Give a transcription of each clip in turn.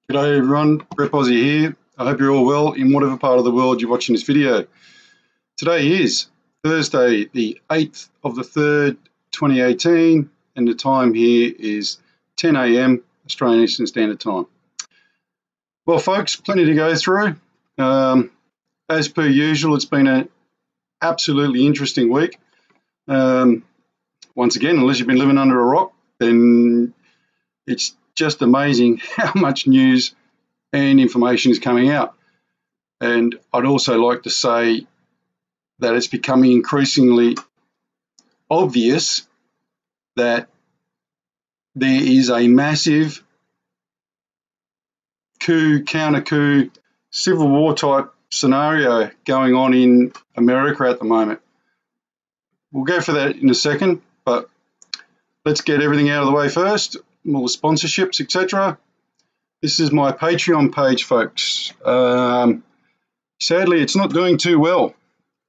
G'day everyone, Rep Aussie here. I hope you're all well in whatever part of the world you're watching this video. Today is Thursday, the 8th of the 3rd, 2018, and the time here is 10 a.m. Australian Eastern Standard Time. Well, folks, plenty to go through. As per usual, it's been an absolutely interesting week. Once again, unless you've been living under a rock, then it's just amazing how much news and information is coming out. And I'd also like to say that it's becoming increasingly obvious that there is a massive coup, counter-coup, civil war type scenario going on in America at the moment. We'll go for that in a second, but let's get everything out of the way first. All the sponsorships, etc. This is my Patreon page, folks. Sadly, it's not doing too well.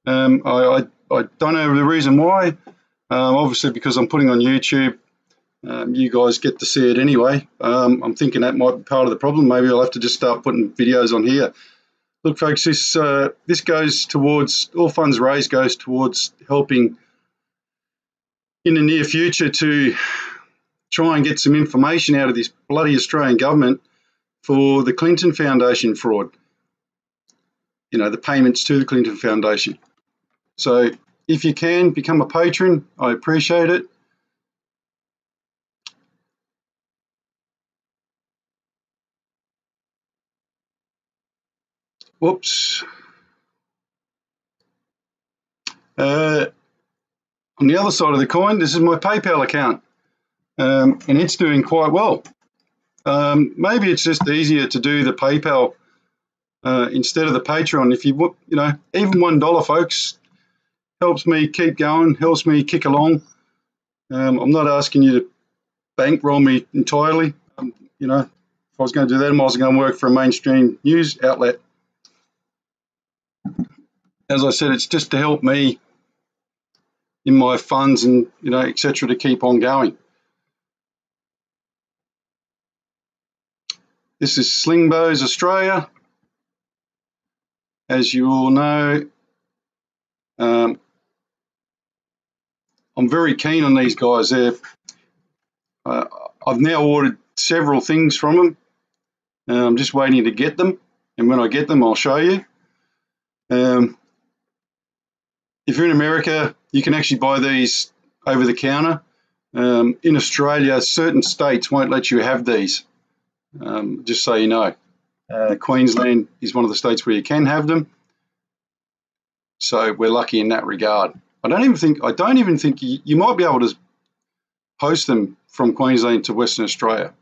I don't know the reason why. Obviously, because I'm putting on YouTube, you guys get to see it anyway. I'm thinking that might be part of the problem. Maybe I'll have to just start putting videos on here. Look, folks, this goes towards, all funds raised goes towards helping in the near future to try and get some information out of this bloody Australian government for the Clinton Foundation fraud. You know, the payments to the Clinton Foundation. So if you can, become a patron. I appreciate it. Whoops. On the other side of the coin, this is my PayPal account, and it's doing quite well. Maybe it's just easier to do the PayPal instead of the Patreon. If you know, even $1, folks, helps me keep going, helps me kick along. I'm not asking you to bankroll me entirely. You know, if I was going to do that, I was going to work for a mainstream news outlet. As I said, it's just to help me in my funds and, you know, etc., to keep on going. This is Slingbows Australia. As you all know, I'm very keen on these guys. I've now ordered several things from them. I'm just waiting to get them, and when I get them, I'll show you. If you're in America, you can actually buy these over the counter. In Australia, certain states won't let you have these, just so you know. Queensland is one of the states where you can have them. So we're lucky in that regard. I don't even think you might be able to post them from Queensland to Western Australia.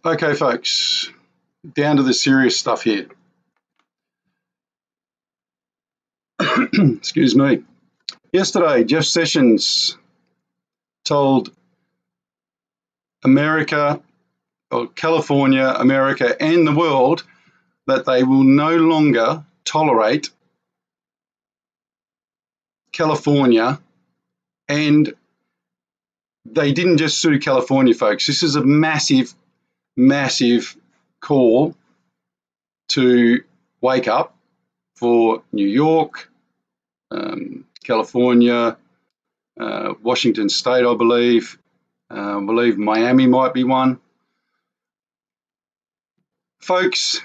Okay, folks, down to the serious stuff here. Excuse me. Yesterday, Jeff Sessions told America, or California, America, and the world that they will no longer tolerate California, and they didn't just sue California, folks. This is a massive, massive call to wake up for New York, California, Washington State, I believe Miami might be one. Folks,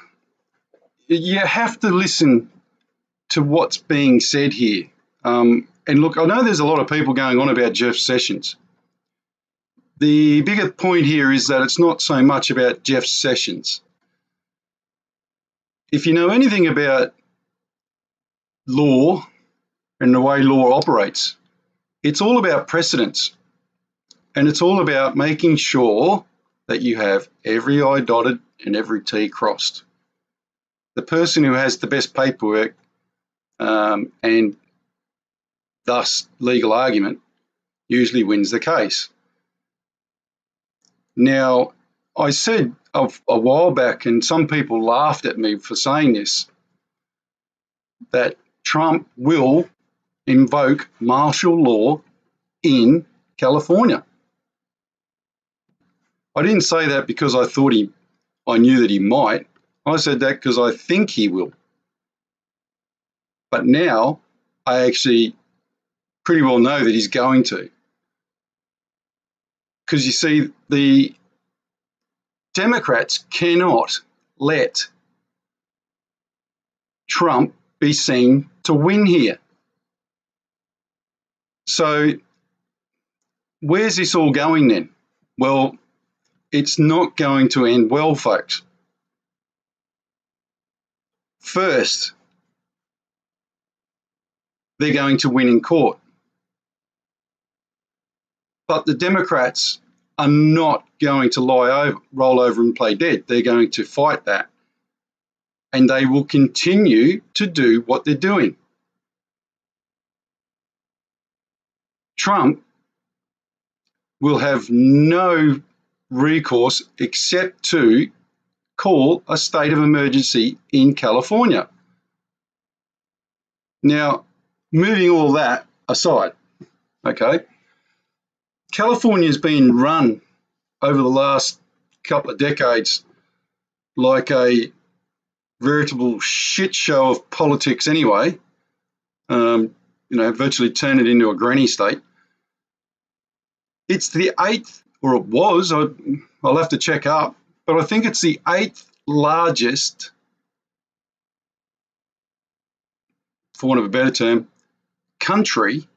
you have to listen to what's being said here. And look, I know there's a lot of people going on about Jeff Sessions. The bigger point here is that it's not so much about Jeff Sessions. If you know anything about law and the way law operates, it's all about precedents, and it's all about making sure that you have every I dotted and every T crossed. The person who has the best paperwork and thus legal argument usually wins the case. Now, I said a while back, and some people laughed at me for saying this, that Trump will invoke martial law in California. I didn't say that because I knew that he might. I said that because I think he will. But now I actually pretty well know that he's going to. Because you see, the Democrats cannot let Trump be seen to win here. So where's this all going then? Well, it's not going to end well, folks. First, they're going to win in court. But the Democrats are not going to roll over and play dead. They're going to fight that. And they will continue to do what they're doing. Trump will have no recourse except to call a state of emergency in California. Now, moving all that aside, okay, California's been run over the last couple of decades like a veritable shit show of politics anyway, virtually turn it into a granny state. It's the 8th, or it was, I'll have to check up, but I think it's the 8th largest, for want of a better term, country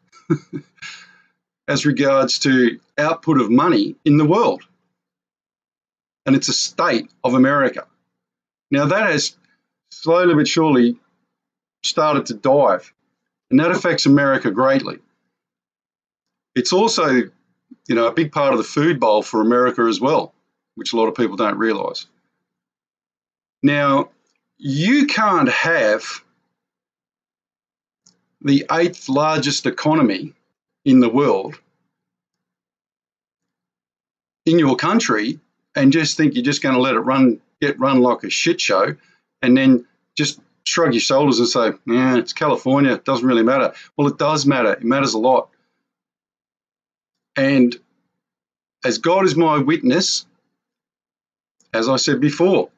as regards to output of money in the world. And it's a state of America. Now that has slowly but surely started to dive, and that affects America greatly. It's also, a big part of the food bowl for America as well, which a lot of people don't realise. Now, you can't have the 8th largest economy in the world in your country and just think you're just going to let it get run like a shit show, and then just shrug your shoulders and say, yeah, it's California, it doesn't really matter. Well, it does matter. It matters a lot. And as God is my witness, as I said before,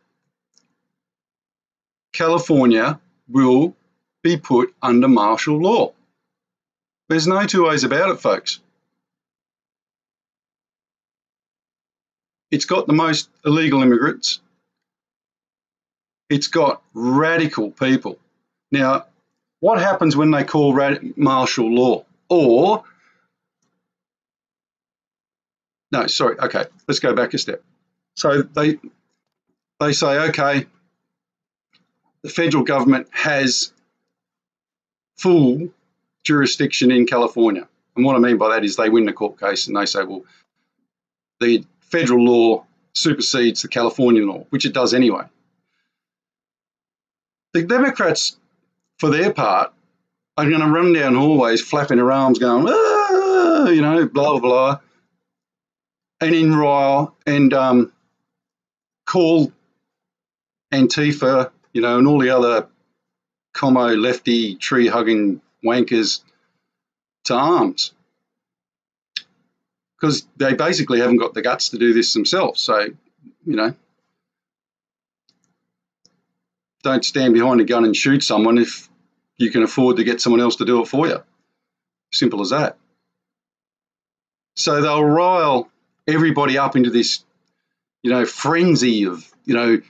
California will be put under martial law. There's no two ways about it, folks. It's got the most illegal immigrants. It's got radical people. Now, what happens when they call martial law? Okay, let's go back a step. So they say, okay, the federal government has full jurisdiction in California. And what I mean by that is they win the court case and they say, well, the federal law supersedes the Californian law, which it does anyway. The Democrats, for their part, are going to run down hallways flapping their arms going, blah, blah, blah, and enroll and call Antifa, and all the other commo lefty tree-hugging wankers to arms, because they basically haven't got the guts to do this themselves. So, don't stand behind a gun and shoot someone if you can afford to get someone else to do it for you. Simple as that. So they'll rile everybody up into this, frenzy of,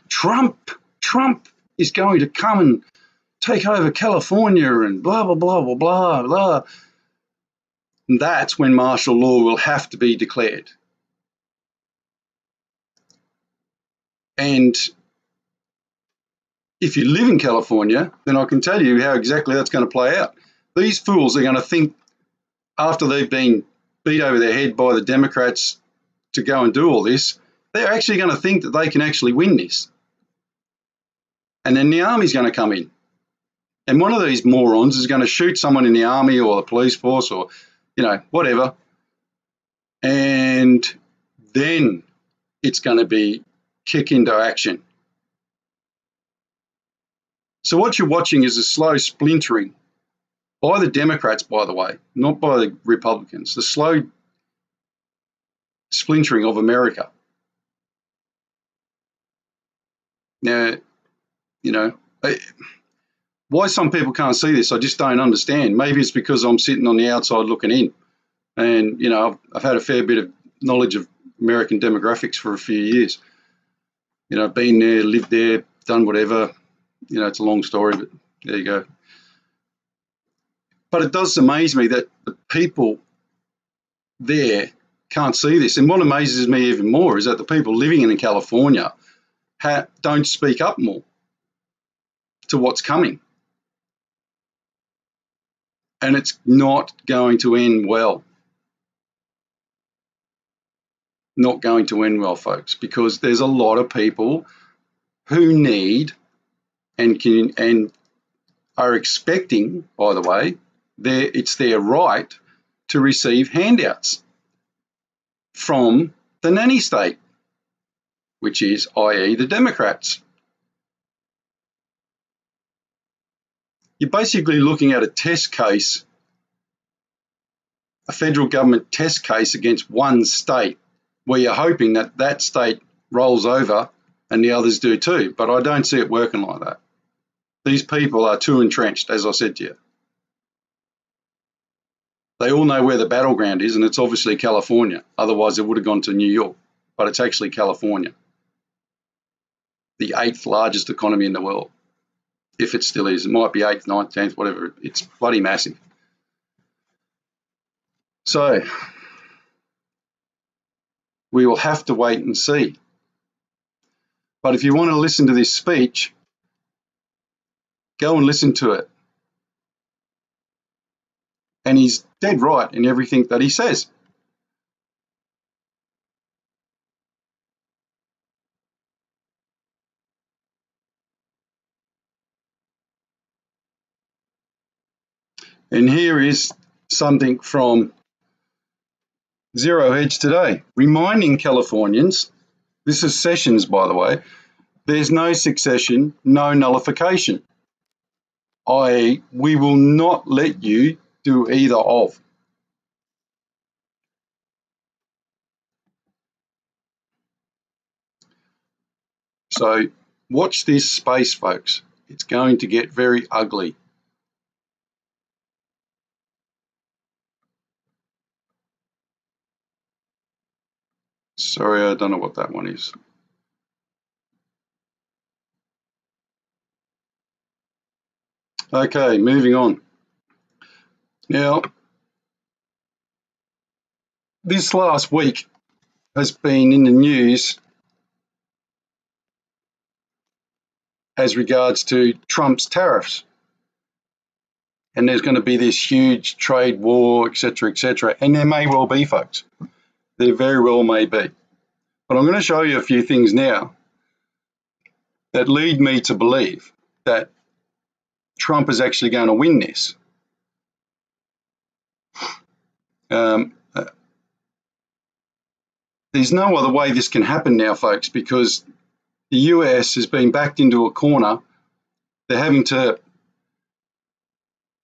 Trump is going to come and take over California and blah, blah, blah, blah, blah, blah. And that's when martial law will have to be declared. And if you live in California, then I can tell you how exactly that's going to play out. These fools are going to think, after they've been beat over their head by the Democrats to go and do all this, they're actually going to think that they can actually win this. And then the army's going to come in. And one of these morons is going to shoot someone in the army or the police force or, whatever. And then it's going to be kick into action. So what you're watching is a slow splintering by the Democrats, by the way, not by the Republicans, the slow splintering of America. Now, you know, why some people can't see this, I just don't understand. Maybe it's because I'm sitting on the outside looking in, and, you know, I've had a fair bit of knowledge of American demographics for a few years. You know, been there, lived there, done whatever. You know, it's a long story, but there you go. But it does amaze me that the people there can't see this. And what amazes me even more is that the people living in California don't speak up more to what's coming. And it's not going to end well. Not going to end well, folks, because there's a lot of people who need and are expecting, by the way, it's their right to receive handouts from the nanny state, which is, i.e., the Democrats. You're basically looking at a test case, a federal government test case against one state, where you're hoping that that state rolls over and the others do too. But I don't see it working like that. These people are too entrenched, as I said to you. They all know where the battleground is, and it's obviously California. Otherwise, it would have gone to New York, but it's actually California, the 8th largest economy in the world. If it still is, it might be 8th, 9th, 10th, whatever. It's bloody massive. So we will have to wait and see. But if you want to listen to this speech, go and listen to it. And he's dead right in everything that he says. And here is something from Zero Hedge today, reminding Californians, this is Sessions, by the way, there's no succession, no nullification, i.e., we will not let you do either of. So watch this space, folks. It's going to get very ugly. Sorry, I don't know what that one is. Okay, moving on. Now, this last week has been in the news as regards to Trump's tariffs. And there's going to be this huge trade war, etc., etc. And there may well be, folks. There very well may be. But I'm going to show you a few things now that lead me to believe that Trump is actually going to win this. There's no other way this can happen now, folks, because the US has been backed into a corner. They're having to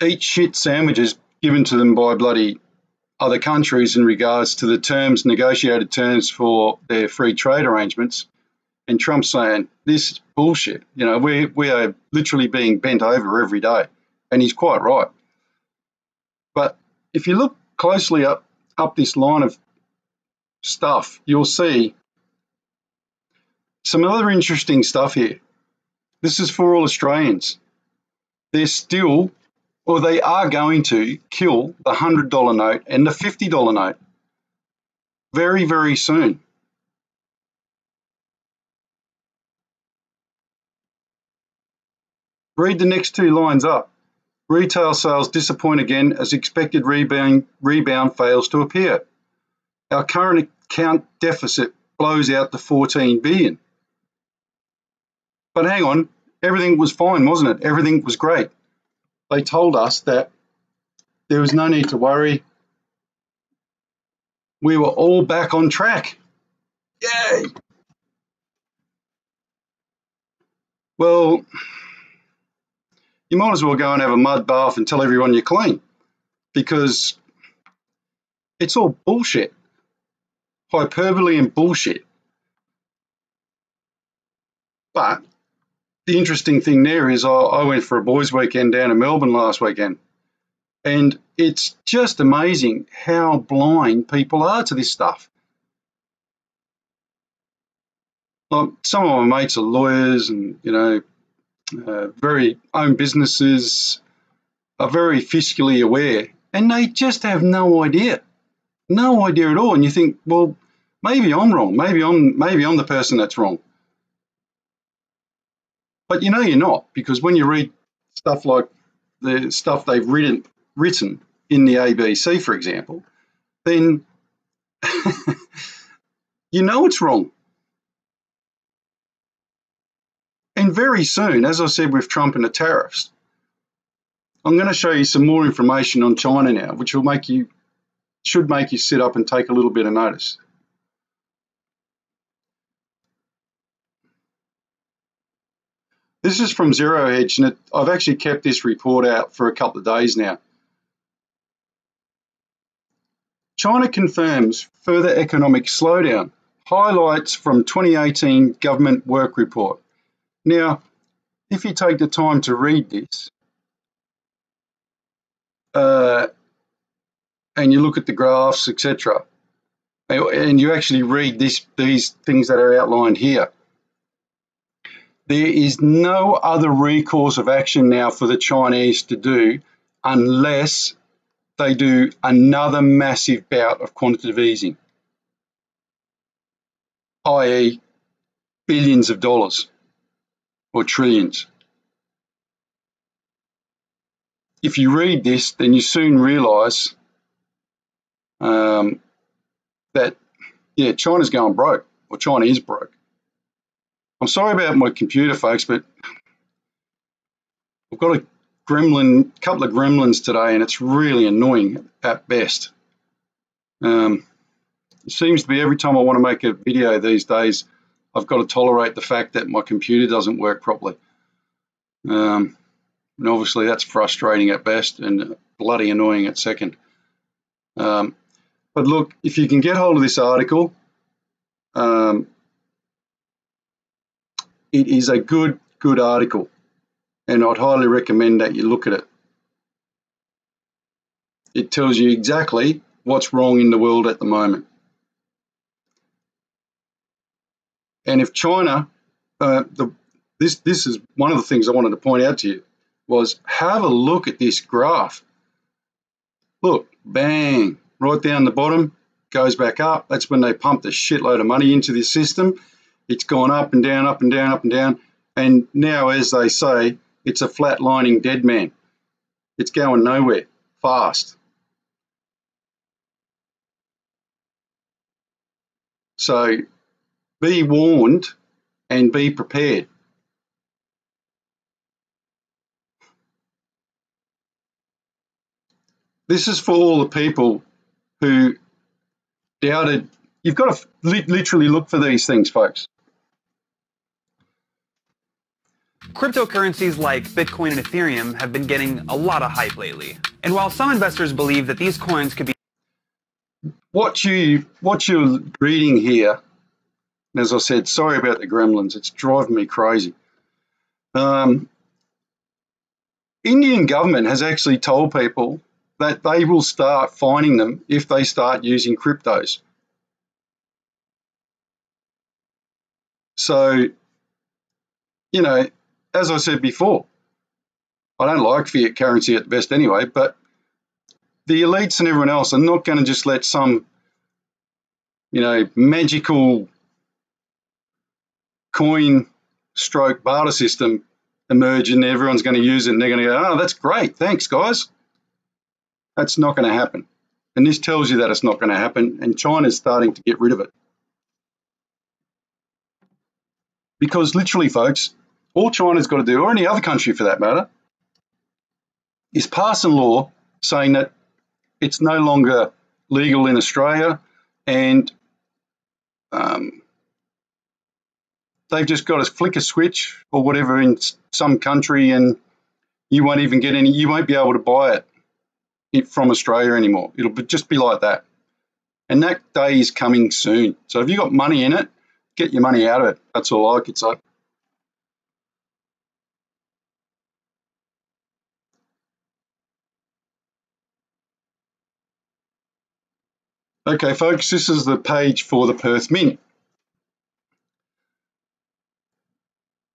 eat shit sandwiches given to them by bloody other countries in regards to the terms, negotiated terms for their free trade arrangements. And Trump's saying, this is bullshit. You know, we are literally being bent over every day. And he's quite right. But if you look closely up this line of stuff, you'll see some other interesting stuff here. This is for all Australians. They're still, or they are going to kill the $100 note and the $50 note very, very soon. Read the next two lines up. Retail sales disappoint again as expected rebound fails to appear. Our current account deficit blows out to $14 billion. But hang on, everything was fine, wasn't it? Everything was great. They told us that there was no need to worry. We were all back on track. Yay! Well, you might as well go and have a mud bath and tell everyone you're clean, because it's all bullshit, hyperbole and bullshit. But the interesting thing there is I went for a boys' weekend down in Melbourne last weekend, and it's just amazing how blind people are to this stuff. Like, some of my mates are lawyers and, very own businesses, are very fiscally aware, and they just have no idea at all. And you think, well, maybe I'm wrong. Maybe I'm the person that's wrong. But you're not, because when you read stuff like the stuff they've written in the ABC, for example, then you know it's wrong. And very soon, as I said with Trump and the tariffs, I'm going to show you some more information on China now, which should make you sit up and take a little bit of notice. This is from Zero Hedge, and I've actually kept this report out for a couple of days now. China confirms further economic slowdown, highlights from 2018 government work report. Now, if you take the time to read this, and you look at the graphs, etc., and you actually read these things that are outlined here, there is no other recourse of action now for the Chinese to do unless they do another massive bout of quantitative easing, i.e. billions of dollars or trillions. If you read this, then you soon realise that, China's going broke, or China is broke. I'm sorry about my computer, folks, but I've got a couple of gremlins today, and it's really annoying at best. It seems to be every time I want to make a video these days, I've got to tolerate the fact that my computer doesn't work properly. And obviously that's frustrating at best and bloody annoying at second. But look, if you can get hold of this article, it is a good article, and I'd highly recommend that you look at it. It tells you exactly what's wrong in the world at the moment. And if China, this is one of the things I wanted to point out to you, was have a look at this graph. Look, bang, right down the bottom, goes back up. That's when they pumped a shitload of money into this system. It's gone up and down, up and down, up and down. And now, as they say, it's a flatlining dead man. It's going nowhere, fast. So be warned and be prepared. This is for all the people who doubted. You've got to literally look for these things, folks. Cryptocurrencies like Bitcoin and Ethereum have been getting a lot of hype lately. And while some investors believe that these coins could be... What you're reading here, as I said, sorry about the gremlins, it's driving me crazy. Indian government has actually told people that they will start fining them if they start using cryptos. So, as I said before, I don't like fiat currency at best anyway, but the elites and everyone else are not going to just let some, magical coin stroke barter system emerge and everyone's going to use it and they're going to go, oh, that's great, thanks, guys. That's not going to happen. And this tells you that it's not going to happen, and China's starting to get rid of it. Because literally, folks, all China's got to do, or any other country for that matter, is pass a law saying that it's no longer legal in Australia, and they've just got to flick a switch or whatever in some country, and you won't even get any, you won't be able to buy it from Australia anymore. It'll just be like that. And that day is coming soon. So if you've got money in it, get your money out of it. That's all I could say. Okay, folks, this is the page for the Perth Mint.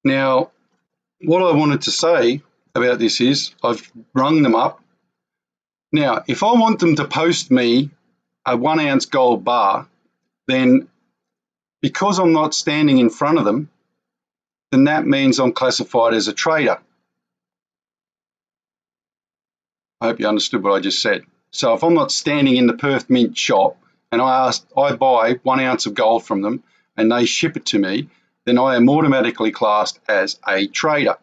Now, what I wanted to say about this is I've rung them up. Now, if I want them to post me a 1 ounce gold bar, then because I'm not standing in front of them, then that means I'm classified as a trader. I hope you understood what I just said. So if I'm not standing in the Perth Mint shop and I buy 1 ounce of gold from them and they ship it to me, then I am automatically classed as a trader.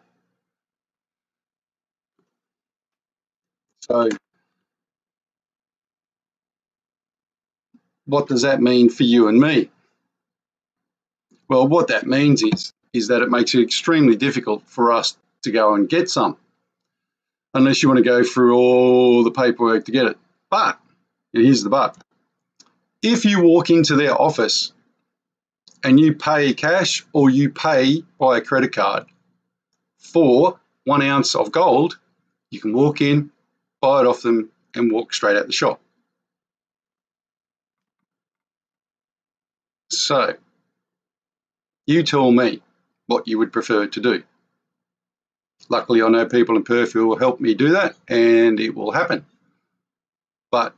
So what does that mean for you and me? Well, what that means is that it makes it extremely difficult for us to go and get some, unless you want to go through all the paperwork to get it. But, and here's the but, if you walk into their office and you pay cash or you pay by a credit card for 1 ounce of gold, you can walk in, buy it off them and walk straight out the shop. So, you tell me what you would prefer to do. Luckily, I know people in Perth who will help me do that, and it will happen. But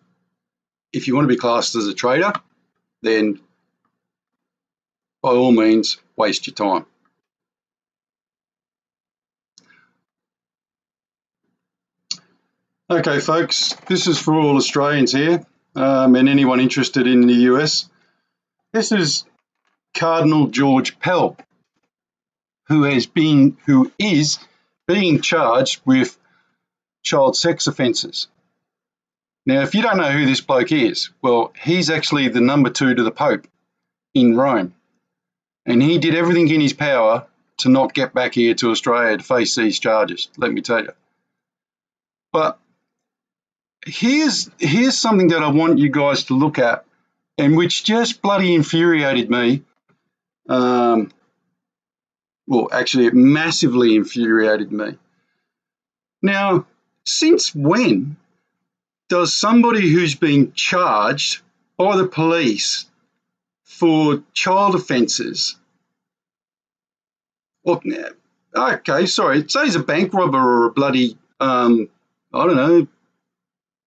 if you want to be classed as a trader, then by all means, waste your time. Okay, folks, this is for all Australians here, and anyone interested in the US. This is Cardinal George Pell, who is being charged with child sex offences. Now, if you don't know who this bloke is, well, he's actually the number 2 to the Pope in Rome. And he did everything in his power to not get back here to Australia to face these charges, let me tell you. But here's something that I want you guys to look at, and which just bloody infuriated me. Well, actually, it massively infuriated me. Now, since when does somebody who's been charged by the police for child offences, well, okay, sorry, say he's a bank robber or a bloody, I don't know,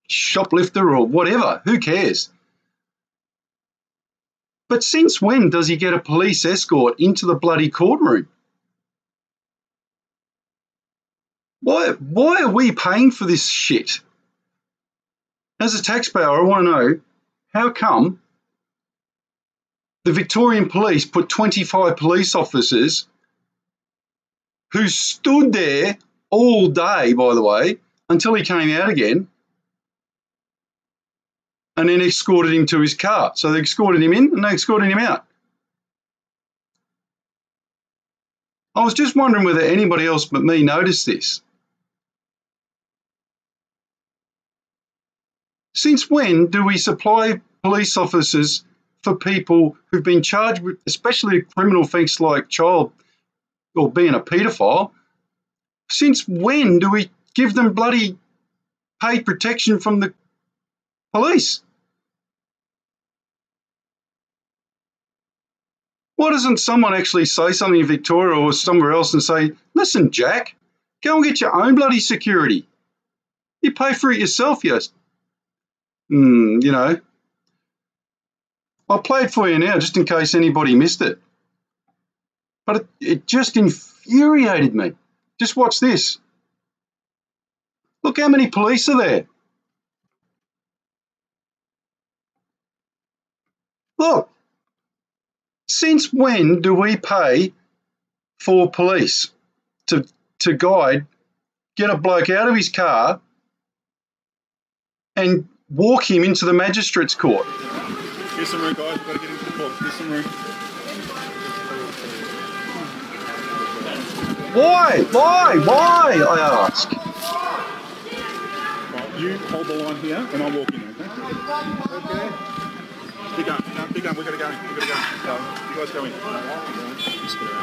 shoplifter or whatever, who cares? But since when does he get a police escort into the bloody courtroom? Why are we paying for this shit? As a taxpayer, I want to know, how come the Victorian police put 25 police officers who stood there all day, by the way, until he came out again, and then escorted him to his car? So they escorted him in and they escorted him out. I was just wondering whether anybody else but me noticed this. Since when do we supply police officers for people who've been charged with, especially a criminal offence like child or being a paedophile? Since when do we give them bloody paid protection from the police? Why doesn't someone actually say something in Victoria or somewhere else and say, listen, Jack, go and get your own bloody security. You pay for it yourself, yes. You know. I'll play it for you now just in case anybody missed it. But it just infuriated me. Just watch this. Look how many police are there. Look. Since when do we pay for police to get a bloke out of his car and walk him into the magistrate's court? Here's some room, guys. We've got to get into the court. Here's some room. Why? I ask. You hold the line here, and I'll walk in, okay? Okay. Big gun. We've got to go. You guys go in. You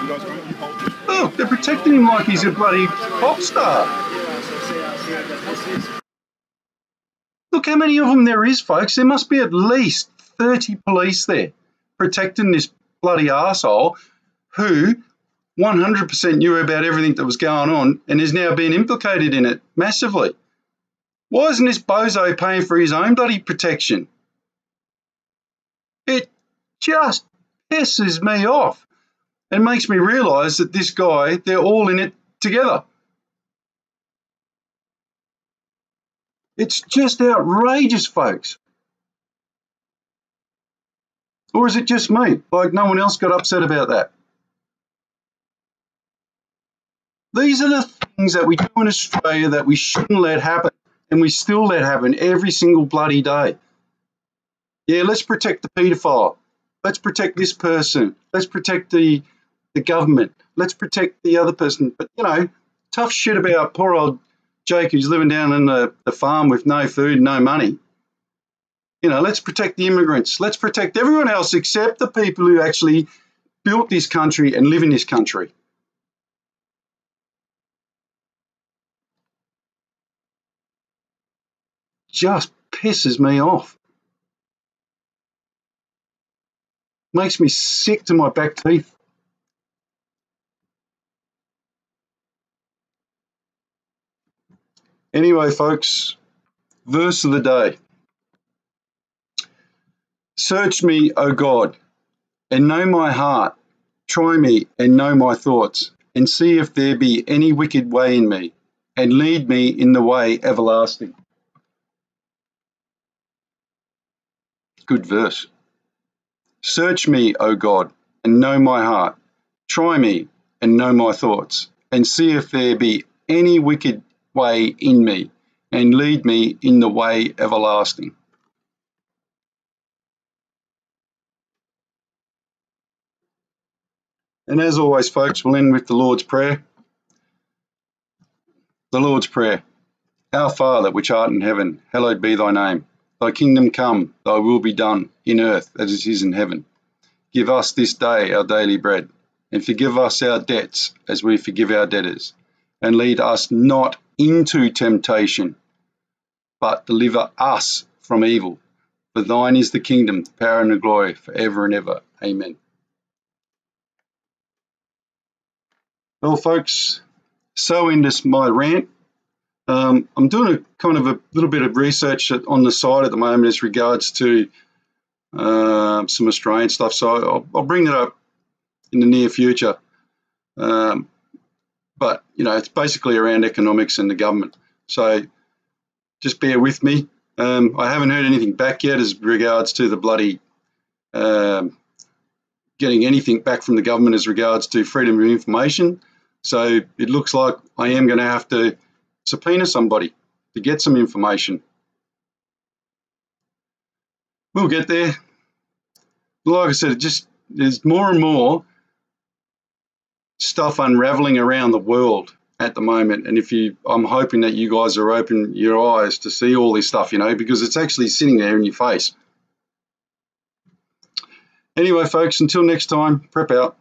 guys go in. You hold it. Oh, they're protecting him like he's a bloody pop star. Look how many of them there is, folks. There must be at least 30 police there protecting this bloody arsehole who 100% knew about everything that was going on and is now being implicated in it massively. Why isn't this bozo paying for his own bloody protection? It just pisses me off and makes me realise that this guy, they're all in it together. It's just outrageous, folks. Or is it just me? Like no one else got upset about that? These are the things that we do in Australia that we shouldn't let happen, and we still let happen every single bloody day. Yeah, let's protect the paedophile. Let's protect this person. Let's protect the government. Let's protect the other person. But, you know, tough shit about poor old Jake who's living down in the farm with no food, no money. You know, let's protect the immigrants. Let's protect everyone else except the people who actually built this country and live in this country. Just pisses me off. Makes me sick to my back teeth. Anyway, folks, verse of the day. Search me, O God, and know my heart. Try me and know my thoughts, and see if there be any wicked way in me, and lead me in the way everlasting. Good verse. Search me, O God, and know my heart. Try me and know my thoughts, and see if there be any wicked way in me, and lead me in the way everlasting. And as always, folks, we'll end with the Lord's Prayer. The Lord's Prayer. Our Father, which art in heaven, hallowed be thy name. Thy kingdom come, thy will be done, in earth as it is in heaven. Give us this day our daily bread, and forgive us our debts as we forgive our debtors. And lead us not into temptation, but deliver us from evil. For thine is the kingdom, the power and the glory, forever and ever. Amen. Well, folks, so ends my rant. I'm doing a little bit of research on the side at the moment as regards to some Australian stuff, so I'll bring that up in the near future. But, you know, it's basically around economics and the government. So just bear with me. I haven't heard anything back yet as regards to the bloody getting anything back from the government as regards to freedom of information. So it looks like I am going to have to subpoena somebody to get some information. We'll get there. Like I said, there's more and more stuff unraveling around the world at the moment, and I'm hoping that you guys are open your eyes to see all this stuff, you know, because it's actually sitting there in your face. Anyway, folks, until next time, prep out.